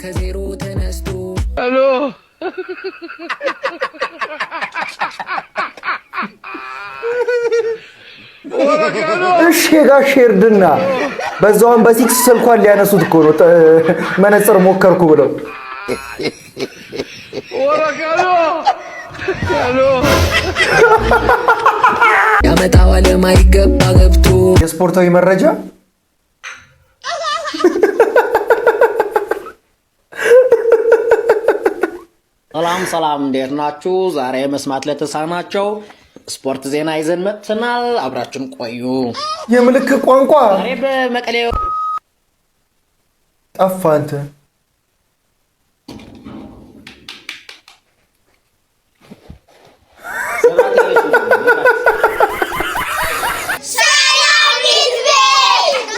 ከዜሮ ተነስቶ ሄሎ እሺ ጋሽ እርድና በዛውን በሲክስ ስልኳን ሊያነሱት እኮ ነው መነጽር ሞከርኩ ብለው ያመጣው ለማይገባ ገብቶ የስፖርታዊ መረጃ ሰላም እንዴት ናችሁ? ዛሬ መስማት ለተሳናቸው ስፖርት ዜና ይዘን መጥተናል። አብራችሁን ቆዩ። የምልክት ቋንቋ ዛሬ በመቀሌ ጠፋ አንተ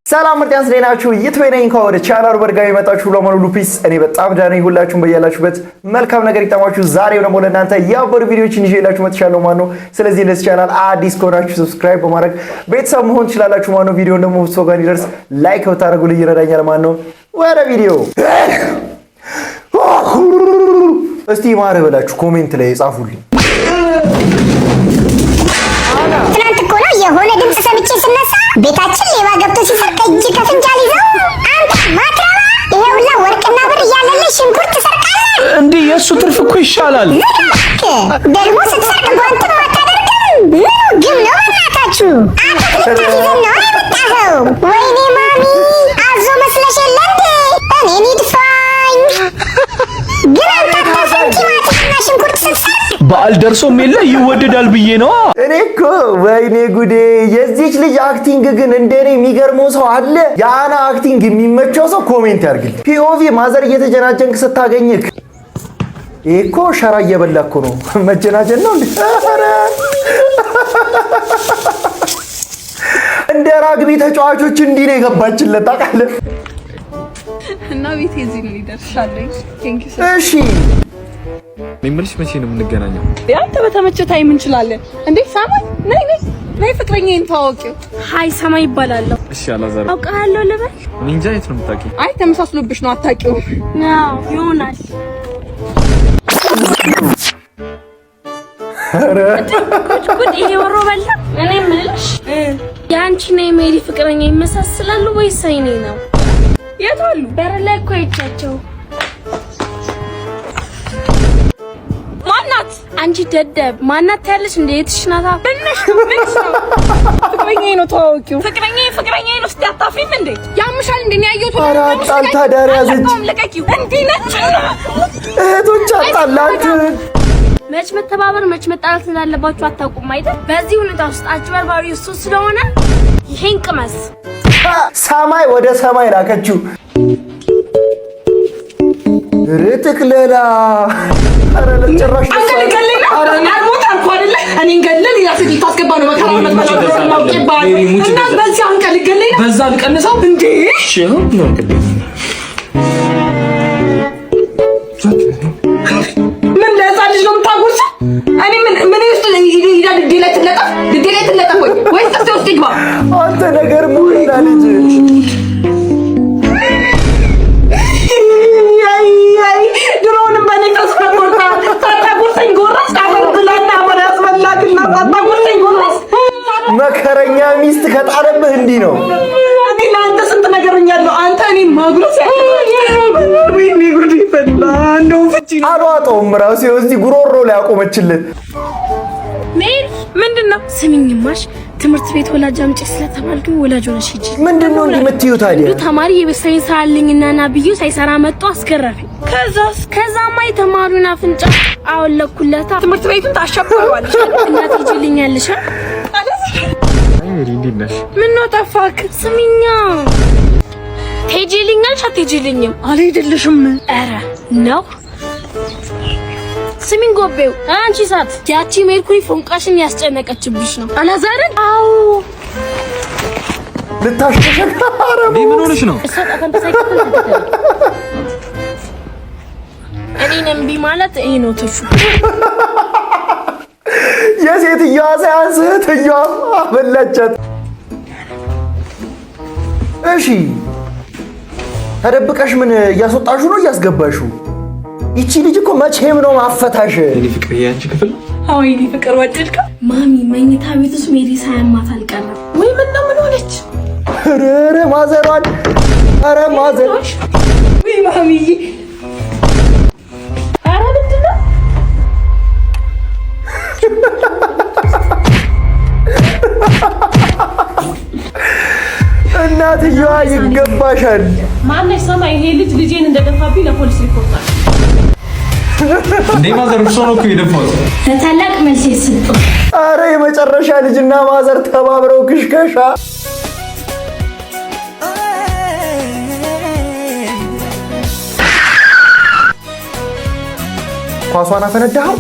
ሰላም ምርጥ ያንስ ለናችሁ ይትበይነኝ ከወደ ቻናሉ በድጋሚ መጣችሁ ለማኑሉ ፒስ እኔ በጣም ዳኔ ሁላችሁም በያላችሁበት መልካም ነገር ይጣማችሁ። ዛሬው ደግሞ ለእናንተ ያበሩ ቪዲዮዎችን ይዤላችሁ መጥቻለሁ ማለት ነው። ስለዚህ ለዚህ ቻናል አዲስ ከሆናችሁ ሰብስክራይብ በማድረግ ቤተሰብ መሆን ትችላላችሁ ማለት ነው። ቪዲዮውን ደግሞ ብዙ ሰው ጋር እንዲደርስ ላይክ ብታደርጉልኝ ይረዳኛል ማለት ነው። ወደ ቪዲዮ እስቲ ማረ ብላችሁ ኮሜንት ላይ ጻፉልኝ። ትናንት እኮ ነው የሆነ ድምፅ ሰምቼ ስነሳ ቤታችን ሌባ ገብቶ ሲሰርቅ እጅ ከፍንጃል ይዘው አንተ ማትረባ ይሄ ሁላ ወርቅና ብር እያለልህ ሽንኩርት ትሰርቃለህ እንዴ? የእሱ ትርፍ እኮ ይሻላል። ደግሞ ስትሰርቅ ጓንት አታደርግም? ግን ነው በእናታችሁ አትክልት ይዘን ነው የመጣኸው? ወይኔ ማሚ አዞ መስለሽ የለ እንዴ? እኔን ይድፋኝ። ግን አንተ ቲማቲምና ሽንኩርት ስትሰርቅ በዓል ደርሶም የለ ይወደዳል ብዬ ነው። እኔ እኮ ወይኔ ጉዴ! የዚች ልጅ አክቲንግ ግን እንደኔ የሚገርመው ሰው አለ? የአና አክቲንግ የሚመቸው ሰው ኮሜንት ያርግልኝ። ፒኦቪ ማዘር እየተጀናጀንክ ስታገኝክ ይሄ እኮ ሸራ እየበላ እኮ ነው። መጀናጀን ነው እንዴ? እንደ ራግቢ ተጫዋቾች እንዲህ ነው የገባችለት ታውቃለህ። እና ቤቴ እዚህ ነው ይደርሻለኝ። እሺ ምንሽ መቼ ነው የምንገናኘው? ያንተ በተመቸ ታይም እንችላለን እንዴ? ሳማይ ነይ ፍቅረኛዬን ታወቂው። ሃይ ሰማይ ይባላለሁ። እሺ አላዛር አውቃለሁ ልበል? እኔ እንጃ የት ነው የምታውቂው? አይ ተመሳስሎብሽ ነው አታውቂው? ነው ይሆናል። ጉድ ይሄ ወሮ በላ። እኔ የምልሽ ያንቺና የሜሪ ፍቅረኛ ይመሳሰላሉ ወይስ አይኔ ነው? የት አሉ? በር ላይ እኮ አይቻቸው። ማናት? አንቺ ደደብ ማናት ያለሽ? እንዴት ሽናታ በእናትሽ ነው ፍቅረኛዬ ነው ታወቂው። ፍቅረኛዬ ነው። እስቲ አታፍሪም እንዴ? ያምሻል እንዴ? ነው ያየሁት። አራት አልታዳሪ ያዘች ለቀቂው እንዴ ነች እህቶች አጣላት። መች መተባበር መች መጣላት እንዳለባችሁ አታውቁም አይደል? በዚህ ሁኔታ ውስጥ አጭበርባሪው እሱ ስለሆነ ይሄን ቅመስ። ሰማይ ወደ ሰማይ ላከችው። ርትክለላ አረ ለጭራሽ አንተ ነገር ሙላ ልጅ ድሮውንም በኔ ተስፋ ቆርጣ ሳታጉርሰኝ ጎረስ ብላና አመር ያስበላክና ሳታጉርሰኝ ጎረስ። መከረኛ ሚስት ከጣለብህ እንዲህ ነው። እኔ አንተ ስንት ነገርኛለሁ። አንተ እኔ ማጉረስ ወይኔ ጉድ ይፈላ እንደው ፍቺ አልዋጠውም ራሱ እዚህ ጉሮሮ ላይ አቆመችለት። ሜሪ ምንድነው? ስሚኝማሽ ትምህርት ቤት ወላጅ አምጪ ስለተባልኩ ወላጅ ሆነሽ ሂጂ። ምንድነው እንደምትዩ ታዲያ? ተማሪ የበሳይን ሳልኝና ናብዩ ሳይሰራ መጥቶ አስገረፈኝ። ከዛማ የተማሪውን አፍንጫ አወለኩለታ። ትምህርት ቤቱን ታሸብረዋለሽ። እናት ይጅልኛልሽ። ሜሪ እንዴት ነሽ? ምን ነው ጠፋክ? ስሚኛ ትሄጂልኛልሽ አትሄጂልኝም? አልሄድልሽም። ኧረ ነው ስሚኝ ጎቤው አንቺ ሳት ያቺ ሜርኩሪ ፎንቃሽን ያስጨነቀችብሽ ነው አላዛርን? አዎ ልታሽከረከረ ምን ሆነሽ ነው? እኔን እምቢ ማለት ይሄ ነው ትርፉ። የሴትዮዋ ሳያንስ እህትየዋ አበላቻት። እሺ ተደብቀሽ ምን እያስወጣሹ ነው እያስገባሹ? ይቺ ልጅ እኮ መቼም ነው ማፈታሽ። እኔ ፍቅር ያንቺ ክፍል አዎ የኔ ፍቅር ወደድካ? ማሚ መኝታ ቤት ውስጥ ሜሪ ሳያማት አልቀረም ወይ? ምን ሆነች? ኧረ ማዘሯን ኧረ ማዘር ወይ ማሚዬ ኧረ ምንድን ነው? እናትየዋ ይገባሻል። ማነሽ ሰማይ? ይሄ ልጄን እንደደፋብኝ ለፖሊስ ሪፖርት አለ። እንዴ ማዘር እርሶ ነው እኮ የደፋሁት። ለታላቅ መልስ ይስጡ። ኧረ የመጨረሻ ልጅና ማዘር ተባብረው ክሽከሻ። ኳሷን አፈነዳኸው?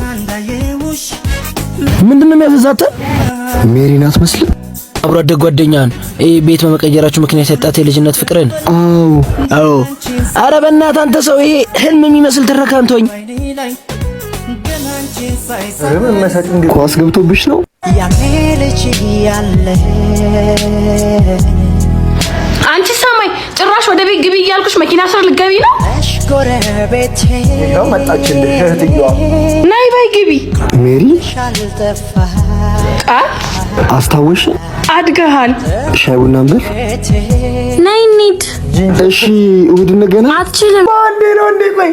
ምንድነው የሚያፈዛተ? ሜሪ ናት መስል አብሮ አደግ ጓደኛን ቤት በመቀየራችሁ ምክንያት ያጣት የልጅነት ፍቅርን? አዎ። አረ በእናትህ አንተ ሰው ይሄ ህልም የሚመስል ትረካንቶኝ። ምን መሰጥ እንግዲህ ኳስ ገብቶብሽ ነው? አንቺ ሰማይ ጭራሽ ወደ ቤት ግቢ እያልኩሽ መኪና ስር ልትገቢ ነው? ይኸው መጣችልሽ እህትየዋ። ነይ በይ ግቢ። ሜሪ አስታወሽ? አድገሃል። ሻይ ቡና እንበል። ነይ እንሂድ። እሺ እሑድ እንገናኝ። አትችልም። በአንዴ ነው እንዴ? ቆይ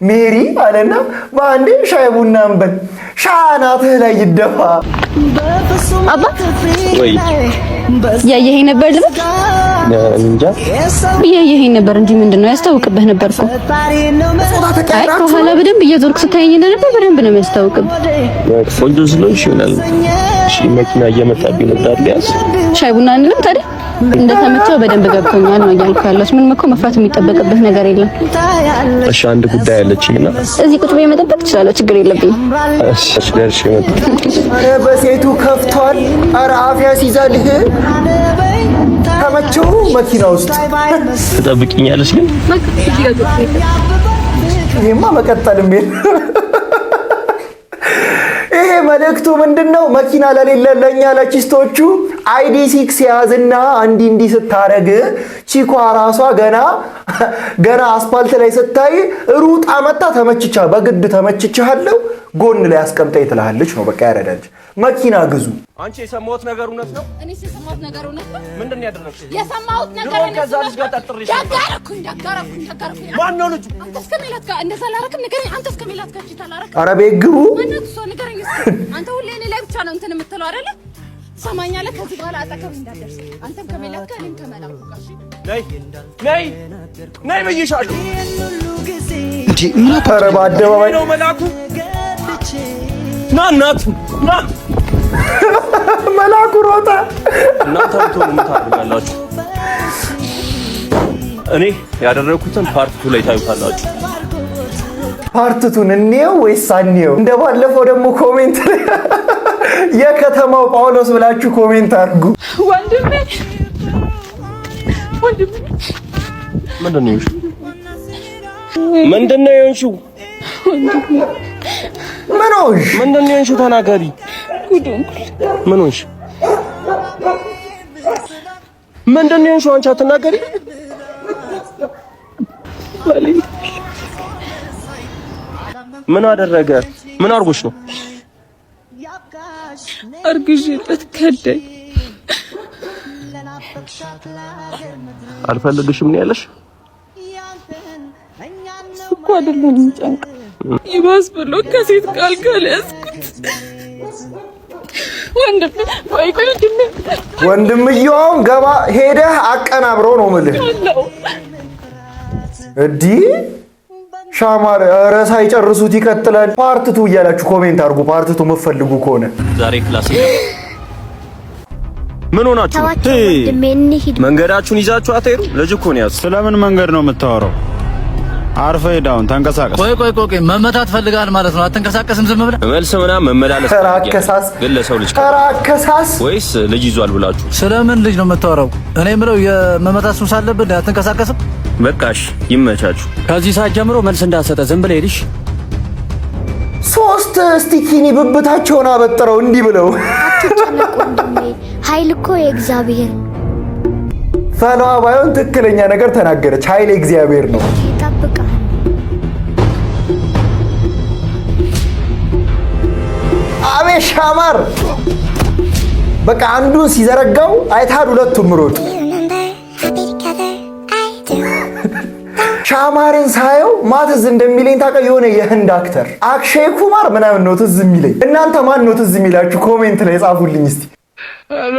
ሜሪ አለና በአንዴ ሻይ ቡና እንበል። ሻናትህ ላይ ይደፋ። አባ ወይ ያየኸኝ ነበር ልበል? እንጃ ያየኸኝ ነበር እንጂ ምንድነው ያስታውቅብህ ነበር እኮ። አይ ከኋላ በደንብ እየዞርክ ስታየኝ እንደነበር በደንብ ነው የሚያስታውቅብህ። ቆንጆ ስለሆንሽ ይሆናል። እሺ መኪና እየመጣብኝ ነው። ዳርሊያስ ሻይ ቡና እንልም ታዲያ? እንደተመቸው በደንብ ገብቶኛል ነው እያልኩ ያለሁት። ምንም እኮ መፍራት የሚጠበቅብህ ነገር የለም። እሺ አንድ ጉዳይ አለችኝና እዚህ ቁጭ ብዬ መጠበቅ ትችላለህ፣ ችግር የለብኝም። እሺ ደርሼ መጣሁ። ኧረ በሴቱ ከፍቷል። ኧረ አፍ ያስይዛልህ። ተመቸው መኪና ውስጥ ትጠብቂኛለሽ ግን? ይሄማ መቀጠልም የለም። ይሄ መልእክቱ ምንድነው? መኪና ለሌለ ለኛ ለቺስቶቹ አይዲ 6 ያዝና እንዲህ ስታረግ ቺኳ ራሷ ገና አስፋልት ላይ ስታይ ሩጣ መጣ ተመችቻ በግድ ተመችቻለሁ ጎን ላይ አስቀምጠኝ ትላለች ነው በቃ ያረዳች። መኪና ግዙ። አንቺ የሰማሁት ነገር እውነት ነው? እኔ የሰማሁት ነገር እውነት ነው? ምንድን ነው ያደረግሽው? የሰማሁት ነገር እውነት ነው? ከዛ ልጅ ጋር ጠርጥሬሽ ዳጋረኩኝ። ማን ነው ልጁ? አንተ እስከሜላት ጋር እንደዛ ላረክም ንገረኝ። አንተ እስከሜላት ጋር እቺ ታላረክ? ኧረ ቤት ግቡ። ማነው እሷ? ንገረኝ እስኪ። አንተ ሁሌ እኔ ላይ ብቻ ነው እንትን የምትለው አይደለ? ሰማኛለህ? ከዚህ በኋላ አጠገብ እንዳትደርስ። አንተም ከሜላት ጋር እኔም ከመላኩ ጋር። ነይ ብዬሻለሁ። እንጂ ኧረ በአደባባይ ነው መላኩ። ና እናቱ ና መላኩ ሮጣ። እናንተ ብትሆኑ ምን ታደርጋላችሁ? እኔ ያደረኩትን ፓርት 2 ላይ ታዩታላችሁ። ፓርትቱን እንየው ወይስ አንየው? እንደባለፈው ደግሞ ኮሜንት ላይ የከተማው ጳውሎስ ብላችሁ ኮሜንት አድርጉ። ወንድሜ ምንድነው የሆንሽው? ምንድነው የሆንሽው? ምን ሆንሽ? ምንድነው የሆንሽው? ተናገሪ። ምን ሆንሽ? ምንድነው የሆንሽው? አንቺ አትናገሪ። ምን አደረገ? ምን አርጎሽ ነው? አርግዤለት ከዳኝ። አልፈልግሽም ነው ያለሽ? እኮ አይደለም የሚጨንቅ ይባስ ብሎ ከሴት ቃል ያዝኩት ወንድምየውም ገባ ሄደህ አቀናብሮ ነው የምልህ። እንዲህ ሻማር ኧረ ሳይጨርሱት ይቀጥላል። ፓርትቱ እያላችሁ ኮሜንት አድርጉ። ፓርትቱ የምትፈልጉ ከሆነ ዛሬ ክላስ ምን ሆናችሁ? መንገዳችሁን ይዛችሁ አትሄዱ? ልጅ እኮ ነው ያዙ። ስለምን መንገድ ነው የምታወራው? አርፈህ ሄድ አሁን ተንቀሳቀስ። ቆይ መመታት ፈልጋል ማለት ነው? አትንቀሳቀስም ዝም ብለህ? መልስ ምናምን መመላለስ ተራከሳስ ግን ለሰው ልጅ ተራከሳስ ወይስ ልጅ ይዟል ብላችሁ? ስለምን ልጅ ነው የምታወራው? እኔ የምለው የመመታት ሱስ አለብህ። አትንቀሳቀስም? በቃሽ ይመቻችሁ። ከዚህ ሰዓት ጀምሮ መልስ እንዳትሰጠ ዝም ብለህ ሄድሽ። 3 ስቲኪኒ ብብታቸውን አበጥረው እንዲህ ብለው አትጨነቁ ወንድሜ፣ ኃይል እኮ የእግዚአብሔር። ፈለዋ ባይሆን ትክክለኛ ነገር ተናገረች። ኃይለ እግዚአብሔር ነው። አቤት ሻማር በቃ አንዱን ሲዘረጋው አይታድ ሁለቱም ሮጥ። ሻማርን ሳየው ማትዝ እንደሚለኝ ታውቃ የሆነ የህንድ አክተር አክሼይ ኩማር ምናምን ነው ትዝ የሚለኝ። እናንተ ማን ነው ትዝ የሚላችሁ? ኮሜንት ላይ ጻፉልኝ እስቲ። ሄሎ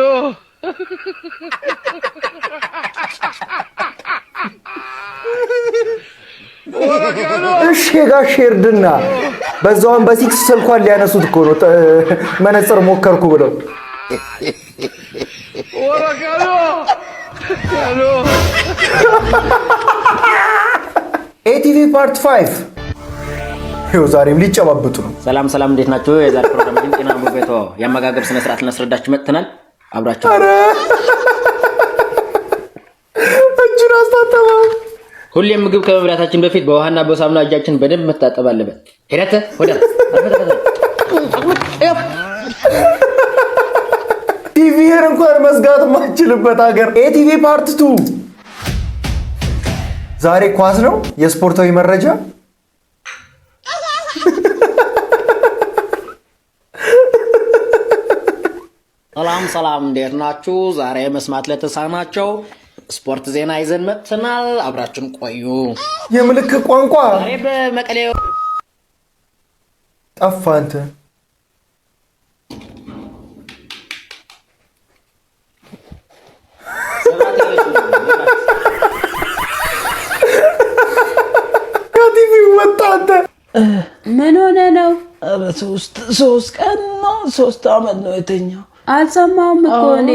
እሺ ጋሽ እርድና በዛውን በሲክስ ስልኳን ሊያነሱት እኮ ነው መነጽር ሞከርኩ ብለው። ኤቲቪ ፓርት 5 ይኸው ዛሬም ሊጨባበጡ ነው። ሰላም ሰላም፣ እንዴት ናችሁ? የዛሬ ፕሮግራማችን ጤና ሙቤቶ የአመጋገብ ስነ ስርዓት ልናስረዳችሁ መጥተናል። አብራችሁ እጁን አስታጠበው። ሁሌም ምግብ ከመብላታችን በፊት በውሃና በሳሙና እጃችን በደንብ መታጠብ አለበት። ሄደተ ወደ ቲቪን እንኳን መዝጋት ማችልበት ሀገር ኤቲቪ ፓርት 2 ዛሬ ኳስ ነው የስፖርታዊ መረጃ። ሰላም ሰላም፣ እንዴት ናችሁ? ዛሬ መስማት ለተሳናቸው ስፖርት ዜና ይዘን መጥተናል። አብራችሁን ቆዩ። የምልክት ቋንቋ ዛሬ በመቀሌ ጠፋ። አንተ ከቲቪ ወጣ። አንተ ምን ሆነ ነው? ኧረ ሶስት ቀን ነው 3 ዓመት ነው የተኛው። አልሰማሁም እኮ እኔ።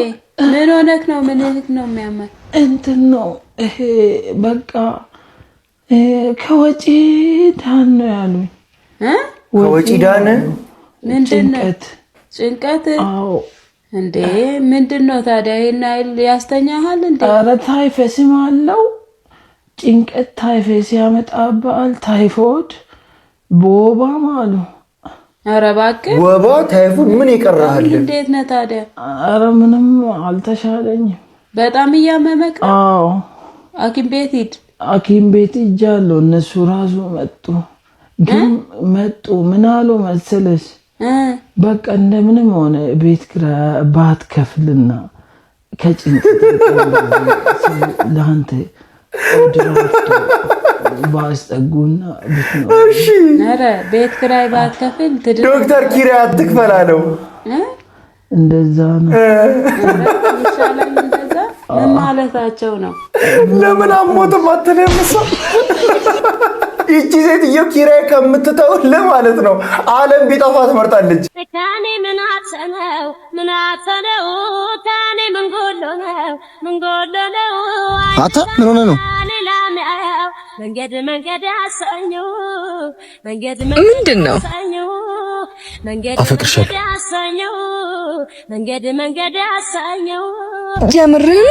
ምን ሆነክ ነው? ምን ነው የሚያመው? እንትን ነው ይሄ በቃ ከወጪ ዳን ነው ያሉኝ። ከወጪ ዳን? ምንድነው ጭንቀት? አዎ። እንዴ ምንድነው ታዲያ? ይሄን አይል ያስተኛሃል እንዴ? ኧረ ታይፈስም አለው። ጭንቀት ታይፈስ ያመጣባል። ታይፎድ ቦባም አሉ። ኧረ እባክህ ወባ ታይፎድ ምን ይቀርሃል? እንዴት ነህ ታዲያ? ኧረ ምንም አልተሻለኝም። በጣም እያመመክ? አዎ። ሐኪም ቤት ሂድ። ሐኪም ቤት ሂጃለሁ። እነሱ ራሱ መጡ። ግን መጡ ምን አሉ መሰለሽ? በቃ እንደምንም ሆነ ቤት ኪራይ ባትከፍልና ከጭንቀት ለአንተ ኦድራፍቶ ባስጠጉና እሺ። ኧረ ቤት ኪራይ ባትከፍል ዶክተር ኪራይ አትክፈል አለው። እንደዛ ነው ይሻላል። እንደዛ ምን ማለታቸው ነው? ለምን አሞትም አትለምሳ? ይቺ ሴትዮ ኪራይ ከምትተውልህ ማለት ነው ዓለም ቢጠፋ ትመርጣለች። ታኔ ምን አተነው ታኔ ምን ጎሎ ነው አታ ምን ሆነ ነው? መንገድ አሰኙ ምንድን ነው? አፈቅርሻለሁ። መንገድ አሰኙ ጀምርን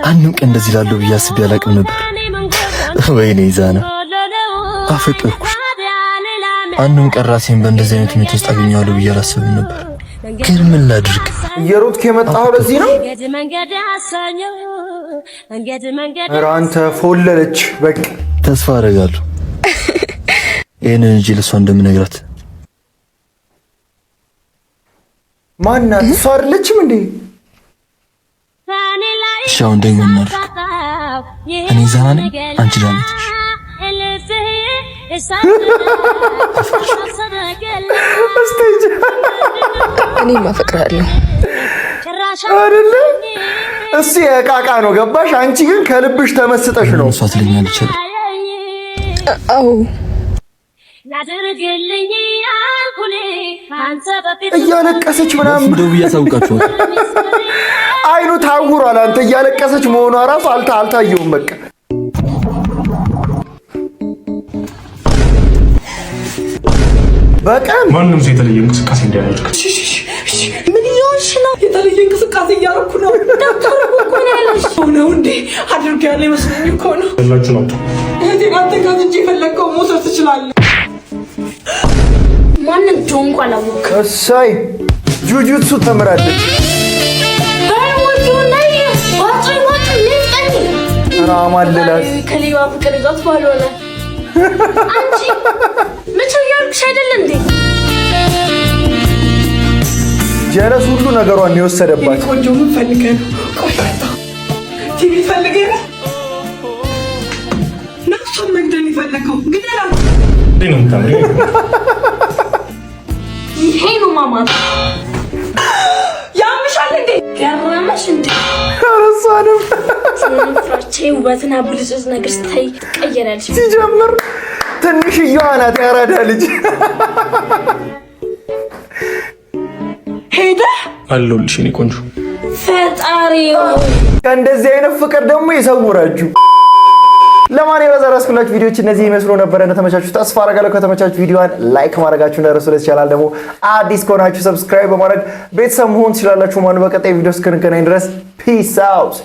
አንድም ቀን እንደዚህ ላለው ብዬ አስቤ አላውቅም ነበር። ወይኔ ዛና አፈቅርኩሽ። አንድም ቀን ራሴን በእንደዚህ አይነት ሁኔታ ውስጥ አገኘዋለሁ ብዬ አላሰብም ነበር። ግን ምን ላድርግ? እየሮጥክ የመጣኸው ለዚህ ነው? ኧረ አንተ ፎለለች። በቃ ተስፋ አደርጋለሁ ይሄንን እንጂ ለሷ እንደምነግራት። ማናት? እሷ አይደለችም እንዴ? እሺ አሁን ደግሞ እናድርግ። እኔ ዛና ነኝ፣ አንቺ ዳና ነሽ። እኔም አፈቅራለሁ አይደለ? እሱ የቃቃ ነው ገባሽ? አንቺ ግን ከልብሽ ተመስጠሽ ነው። እሷ ትለኛለች። አዎ እያለቀሰች ምናምን እንደው ብያሳውቃችሁ አይኑ ታውሯል። አንተ እያለቀሰች መሆኗ ራሱ አልታየውም። በቃ በቀን ማንም ሰው የተለየ እንቅስቃሴ እንዲያደርግ። ምን ይሆንሽ ነው? የተለየ እንቅስቃሴ እያደረኩ ነው። ዶክተር እኮ ነው ያለሽ ነው እንዴ? አድርጌያለሁ ይመስለኝ እኮ ነው። ያላችሁ ነው እዚህ አንተ ጋር የፈለከው መውሰድ ትችላለህ። ማንም ጆንቋ አላወቅ። እሰይ ጁጁትሱ ተምራለች። ባይወጡ ላይ ባጭ ራማልላት ከሌባ ፍቅር ይዟት ባልሆነ አንቺ መቼ ያልኩሽ አይደል እንዴ? ጀለስ ሁሉ ነገሯን የወሰደባት ቆንጆ ምን ፈልገህ ነው? ቆይ ቲቪ ፈልገህ ነው? ነፍሱን መግደል ይፈልገው ግደላት። ይሄ ነው ማማት ያምሻል እንዴ? ገረመሽ እንዴ? አረሳንም ፍራቼ ውበትና ብልጭት ነገር ስታይ ትቀየራለሽ። ሲጀምር ትንሽዬዋ ናት ያራዳ ልጅ። ሄደ አለሁልሽ የኔ ቆንጆ። ፈጣሪ ከእንደዚህ አይነት ፍቅር ደግሞ ይሰውራችሁ። ለማን ያዘራስኩላችሁ ቪዲዮዎች እነዚህ ይመስሉ ነበር። እንደተመቻችሁ ተስፋ አደርጋለሁ። ከተመቻችሁ ቪዲዮዋን ላይክ ማድረጋችሁ እንዳትረሱ። ለዚህ ቻናል ደግሞ አዲስ ከሆናችሁ ሰብስክራይብ በማድረግ ቤተሰብ መሆን ትችላላችሁ። ማን በቀጣይ ቪዲዮ እስክንገናኝ ድረስ ፒስ አውት።